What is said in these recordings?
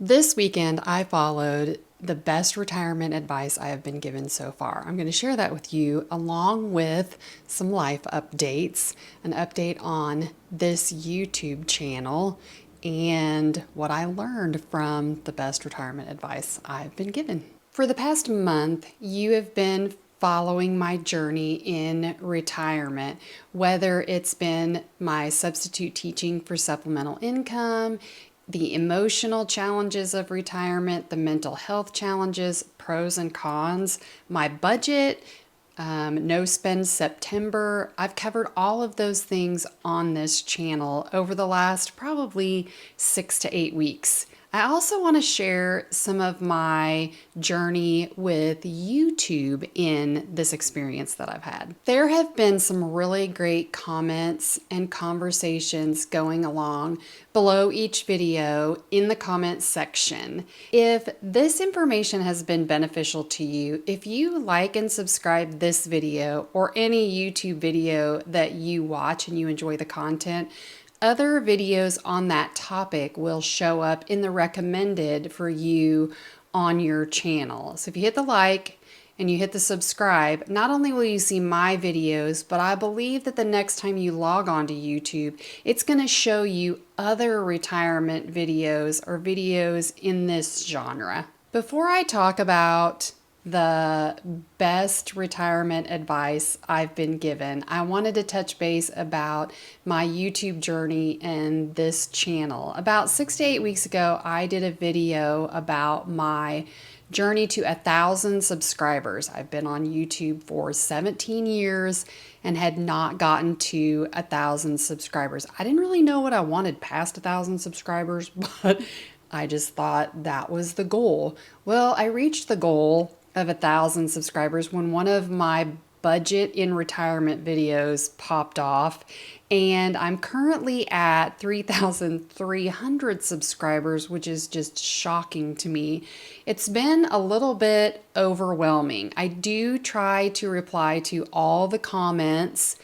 This weekend, I followed the best retirement advice I have been given so far. I'm going to share that with you along with some life updates, an update on this YouTube channel, and what I learned from the best retirement advice I've been given. For the past month, you have been following my journey in retirement, whether it's been my substitute teaching for supplemental income, the emotional challenges of retirement, the mental health challenges, pros and cons, my budget, no spend September. I've covered all of those things on this channel over the last probably 6 to 8 weeks. I also want to share some of my journey with YouTube in this experience that I've had. There have been some really great comments and conversations going along below each video in the comments section. If this information has been beneficial to you, if you like and subscribe this video or any YouTube video that you watch and you enjoy the content, other videos on that topic will show up in the recommended for you on your channel. So if you hit the like and you hit the subscribe, not only will you see my videos, but I believe that the next time you log on to YouTube, it's going to show you other retirement videos or videos in this genre. Before I talk about the best retirement advice I've been given, I wanted to touch base about my YouTube journey and this channel. About 6 to 8 weeks ago, I did a video about my journey to 1,000 subscribers. I've been on YouTube for 17 years and had not gotten to 1,000 subscribers. I didn't really know what I wanted past 1,000 subscribers, but I just thought that was the goal. Well, I reached the goal of 1,000 subscribers when one of my budget in retirement videos popped off, and I'm currently at 3,300 subscribers, which is just shocking to me. It's been a little bit overwhelming. I do try to reply to all the comments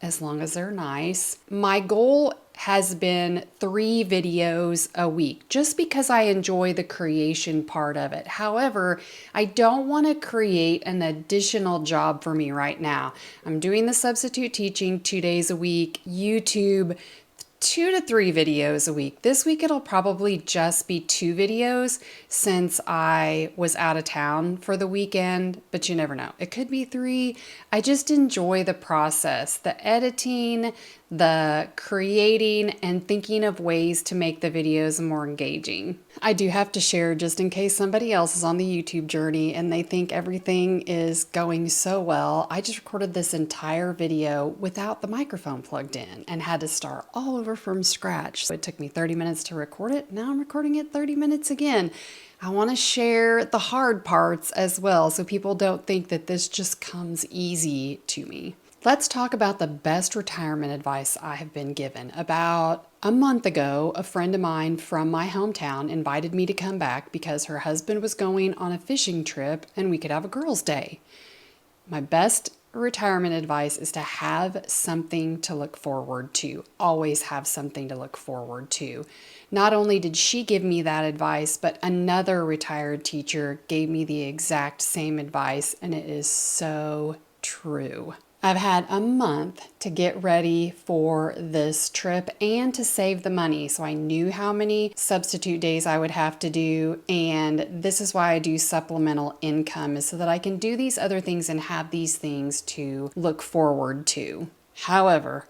as long as they're nice. My goal has been 3 videos a week just because I enjoy the creation part of it. However, I don't want to create an additional job for me right now. I'm doing the substitute teaching 2 days a week, YouTube 2 to 3 videos a week. This week it'll probably just be 2 videos since I was out of town for the weekend, but you never know. It could be 3. I just enjoy the process, the editing, the creating, and thinking of ways to make the videos more engaging. I do have to share, just in case somebody else is on the YouTube journey and they think everything is going so well, I just recorded this entire video without the microphone plugged in and had to start all over from scratch. So it took me 30 minutes to record it. Now I'm recording it 30 minutes again. I want to share the hard parts as well so people don't think that this just comes easy to me. Let's talk about the best retirement advice I have been given. About a month ago, a friend of mine from my hometown invited me to come back because her husband was going on a fishing trip and we could have a girls' day. My best retirement advice is to have something to look forward to. Always have something to look forward to. Not only did she give me that advice, but another retired teacher gave me the exact same advice, and it is so true. I've had a month to get ready for this trip and to save the money. So I knew how many substitute days I would have to do. And this is why I do supplemental income, is so that I can do these other things and have these things to look forward to. However,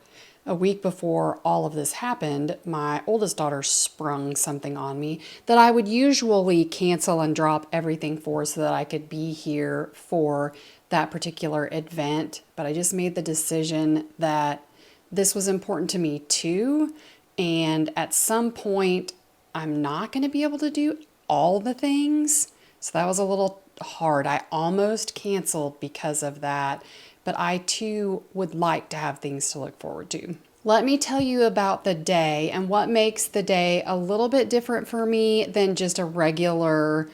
a week before all of this happened, my oldest daughter sprung something on me that I would usually cancel and drop everything for so that I could be here for that particular event. But I just made the decision that this was important to me too. And at some point, I'm not going to be able to do all the things. So that was a little hard. I almost canceled because of that. But I too would like to have things to look forward to. Let me tell you about the day and what makes the day a little bit different for me than just a regular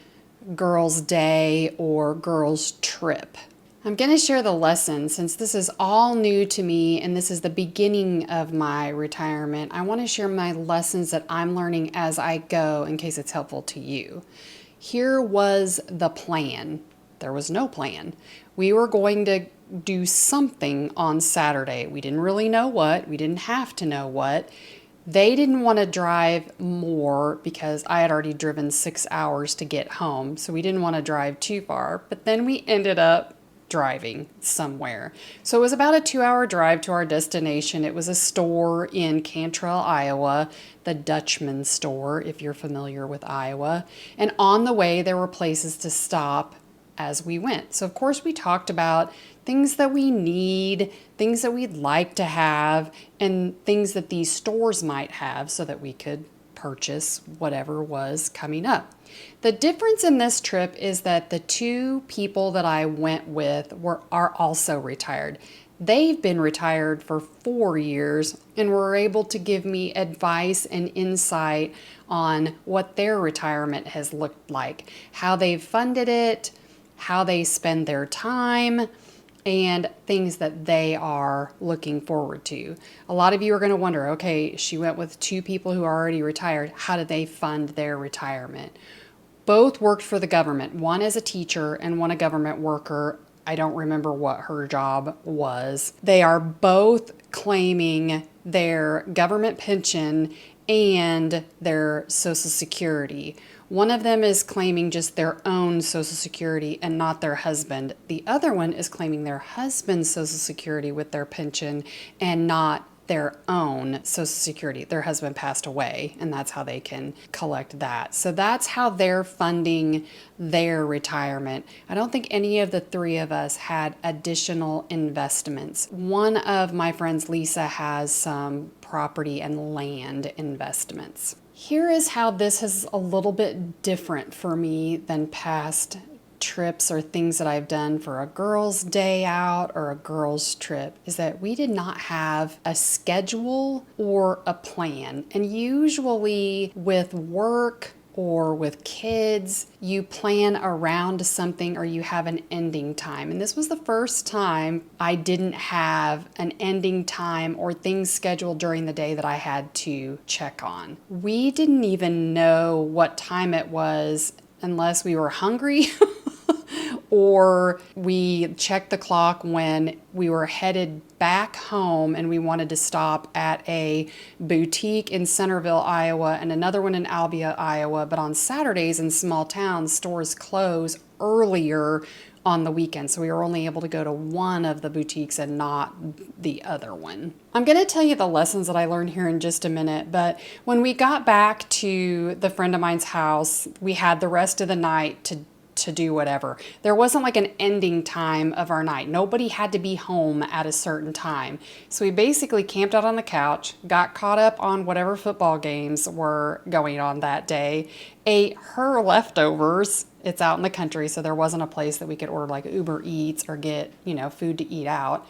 girls' day or girls' trip. I'm going to share the lesson since this is all new to me and this is the beginning of my retirement. I want to share my lessons that I'm learning as I go in case it's helpful to you. Here was the plan. There was no plan. We were going to do something on Saturday. We didn't really know what. We didn't have to know what. They didn't want to drive more because I had already driven 6 hours to get home. So we didn't want to drive too far. But then we ended up driving somewhere. So it was about a 2-hour drive to our destination. It was a store in Cantrell, Iowa, the Dutchman store, if you're familiar with Iowa. And on the way, there were places to stop as we went. So of course we talked about things that we need, things that we'd like to have, and things that these stores might have so that we could purchase whatever was coming up. The difference in this trip is that the two people that I went with are also retired. They've been retired for 4 years and were able to give me advice and insight on what their retirement has looked like, how they've funded it, how they spend their time, and things that they are looking forward to. A lot of you are going to wonder, okay, she went with two people who are already retired. How did they fund their retirement? Both worked for the government, one as a teacher and one a government worker. I don't remember what her job was. They are both claiming their government pension and their Social Security. One of them is claiming just their own Social Security and not their husband. The other one is claiming their husband's Social Security with their pension and not their own Social Security. Their husband passed away, and that's how they can collect that. So that's how they're funding their retirement. I don't think any of the three of us had additional investments. One of my friends, Lisa, has some property and land investments. Here is how this is a little bit different for me than past trips or things that I've done for a girls' day out or a girls' trip, is that we did not have a schedule or a plan. And usually with work or with kids, you plan around something or you have an ending time. And this was the first time I didn't have an ending time or things scheduled during the day that I had to check on. We didn't even know what time it was unless we were hungry or we checked the clock when we were headed back home and we wanted to stop at a boutique in Centerville, Iowa, and another one in Albia, Iowa. But on Saturdays in small towns, stores close earlier on the weekend. So we were only able to go to one of the boutiques and not the other one. I'm going to tell you the lessons that I learned here in just a minute, but when we got back to the friend of mine's house, we had the rest of the night to do whatever. There wasn't like an ending time of our night. Nobody had to be home at a certain time. So we basically camped out on the couch, got caught up on whatever football games were going on that day, ate her leftovers. It's out in the country, so there wasn't a place that we could order like Uber Eats or get, food to eat out.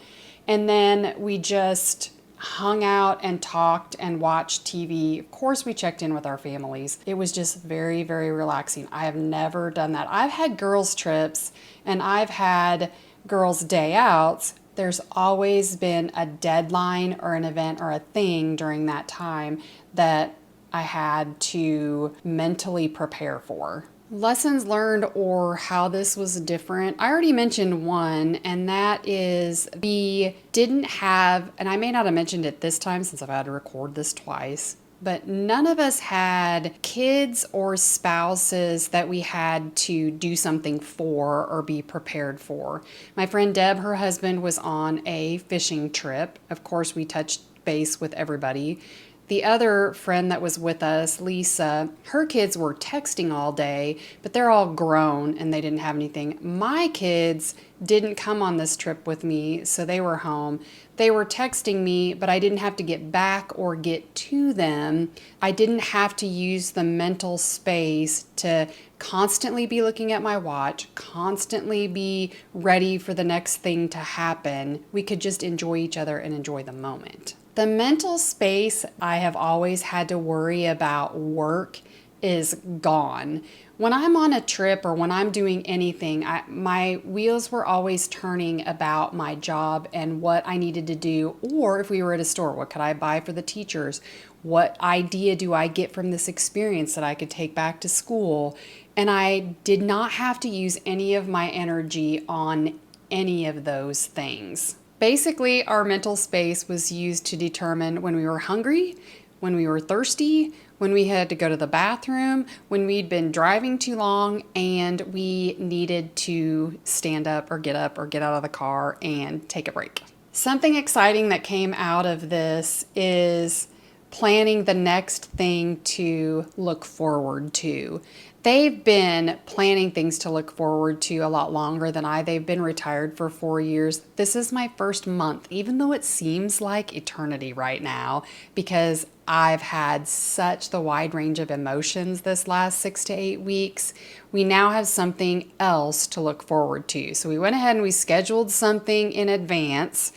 And then we just hung out and talked and watched TV. Of course, we checked in with our families. It was just very, very relaxing. I have never done that. I've had girls' trips and I've had girls' day outs. There's always been a deadline or an event or a thing during that time that I had to mentally prepare for. Lessons learned or how this was different. I already mentioned one, and that is we didn't have, and I may not have mentioned it this time since I've had to record this twice, but none of us had kids or spouses that we had to do something for or be prepared for. My friend Deb, her husband, was on a fishing trip. Of course, we touched base with everybody. The other friend that was with us, Lisa, her kids were texting all day, but they're all grown and they didn't have anything. My kids didn't come on this trip with me, so they were home. They were texting me, but I didn't have to get back or get to them. I didn't have to use the mental space to constantly be looking at my watch, constantly be ready for the next thing to happen. We could just enjoy each other and enjoy the moment. The mental space, I have always had to worry about work is gone. When I'm on a trip or when I'm doing anything, my wheels were always turning about my job and what I needed to do. Or if we were at a store, what could I buy for the teachers? What idea do I get from this experience that I could take back to school? And I did not have to use any of my energy on any of those things. Basically, our mental space was used to determine when we were hungry, when we were thirsty, when we had to go to the bathroom, when we'd been driving too long and we needed to stand up or get out of the car and take a break. Something exciting that came out of this is planning the next thing to look forward to. They've been planning things to look forward to a lot longer than I. They've been retired for 4 years. This is my first month, even though it seems like eternity right now, because I've had such the wide range of emotions this last 6 to 8 weeks. We now have something else to look forward to. So we went ahead and we scheduled something in advance.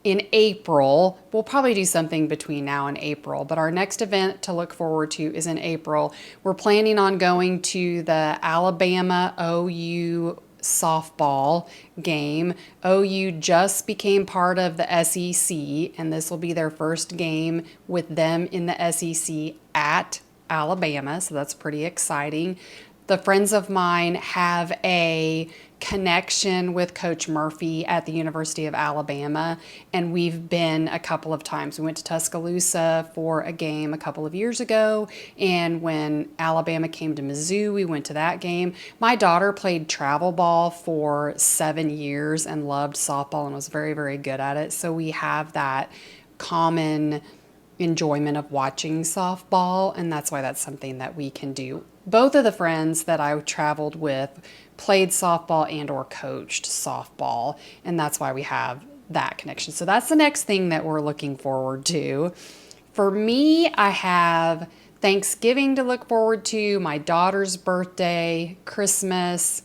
In April, we'll probably do something between now and April, but our next event to look forward to is in April. We're planning on going to the Alabama OU softball game. OU just became part of the SEC, and this will be their first game with them in the SEC at Alabama, so that's pretty exciting. The friends of mine have a connection with Coach Murphy at the University of Alabama, and we've been a couple of times. We went to Tuscaloosa for a game a couple of years ago, and when Alabama came to Mizzou, we went to that game. My daughter played travel ball for 7 years and loved softball and was very, very good at it, so we have that common enjoyment of watching softball, and that's why that's something that we can do. Both of the friends that I traveled with played softball and or coached softball, and that's why we have that connection. So that's the next thing that we're looking forward to. For me, I have Thanksgiving to look forward to, my daughter's birthday, Christmas,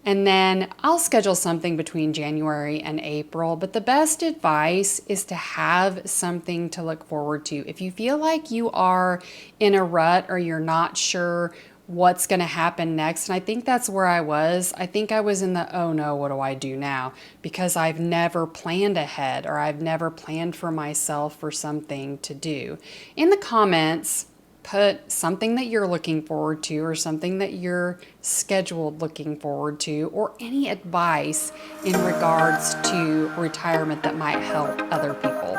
and then I'll schedule something between January and April. But the best advice is to have something to look forward to. If you feel like you are in a rut or you're not sure what's going to happen next, and I think that's where I was. I think I was in the, oh no, what do I do now? Because I've never planned ahead, or I've never planned for myself for something to do. In the comments, put something that you're looking forward to, or something that you're scheduled looking forward to, or any advice in regards to retirement that might help other people.